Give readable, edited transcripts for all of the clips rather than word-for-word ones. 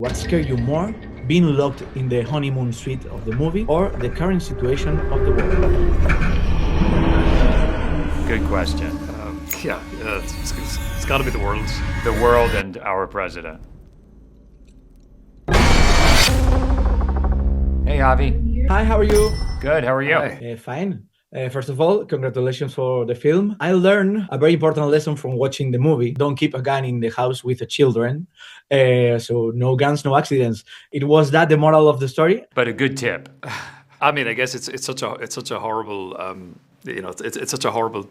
What scared you more, being locked in the honeymoon suite of the movie or the current situation of the world? Good question. It's got to be the world. The world and our president. Hey, Javi. Hi, how are you? Good, how are you? Hi. Fine. First of all, congratulations for the film. I learned a very important lesson from watching the movie. Don't keep a gun in the house with the children. So no guns, no accidents. Was that the moral of the story? But a good tip. I mean, I guess it's such a horrible it's such a horrible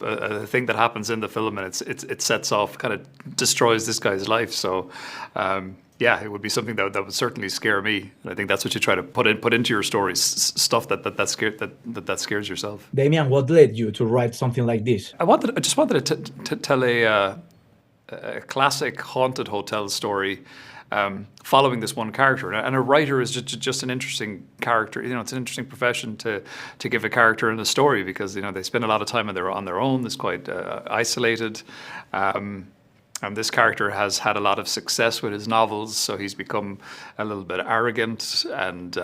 thing that happens in the film, and it sets off, kind of destroys this guy's life. So yeah, it would be something that would certainly scare me. And I think that's what you try to put into your stories, stuff that scares yourself. Damian, what led you to write something like this? I just wanted to tell a classic haunted hotel story, following this one character. And a writer is just an interesting character. You know, it's an interesting profession to give a character in a story, because they spend a lot of time on their own. It's quite isolated. And this character has had a lot of success with his novels, so he's become a little bit arrogant and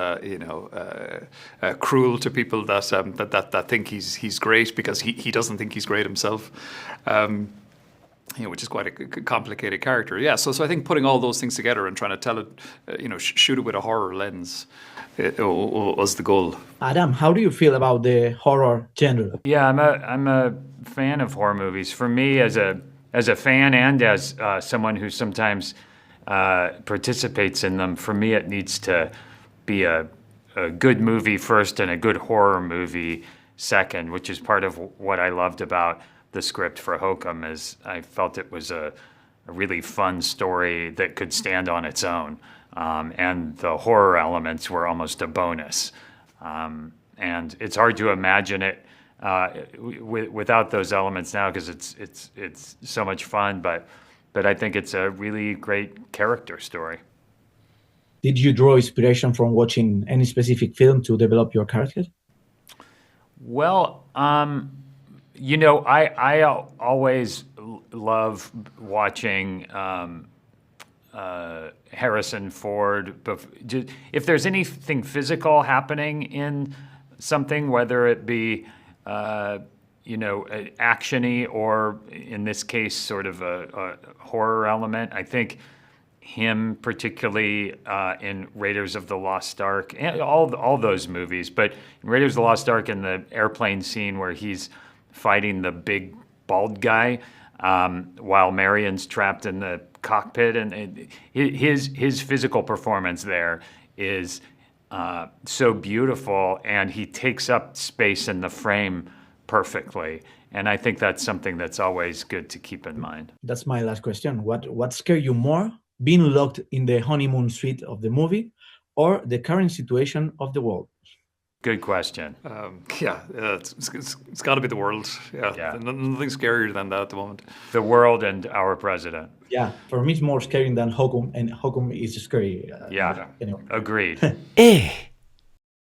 cruel to people that think he's great, because he doesn't think he's great himself. Which is quite a complicated character. Yeah, so I think putting all those things together and trying to tell it, shoot it with a horror lens, was the goal. Adam, how do you feel about the horror genre? Yeah, I'm a fan of horror movies. For me, as a fan and as someone who sometimes participates in them, for me it needs to be a good movie first and a good horror movie second, which is part of what I loved about the script for Hokum. Is I felt it was a really fun story that could stand on its own, and the horror elements were almost a bonus. And it's hard to imagine it without those elements now, because it's so much fun. But I think it's a really great character story. Did you draw inspiration from watching any specific film to develop your character? Well, I always love watching Harrison Ford. If there's anything physical happening in something, whether it be actiony or in this case sort of a horror element, I think him particularly in Raiders of the Lost Ark, and all those movies, but in Raiders of the Lost Ark, in the airplane scene where he's fighting the big bald guy while Marion's trapped in the cockpit, and his physical performance there is so beautiful, and he takes up space in the frame perfectly. And I think that's something that's always good to keep in mind. That's my last question. What scared you more, being locked in the honeymoon suite of the movie or the current situation of the world? Good question. It's got to be the world. Yeah. Nothing scarier than that at the moment. The world and our president. Yeah, for me it's more scary than Hokum, and Hokum is scary. Anyway. Agreed.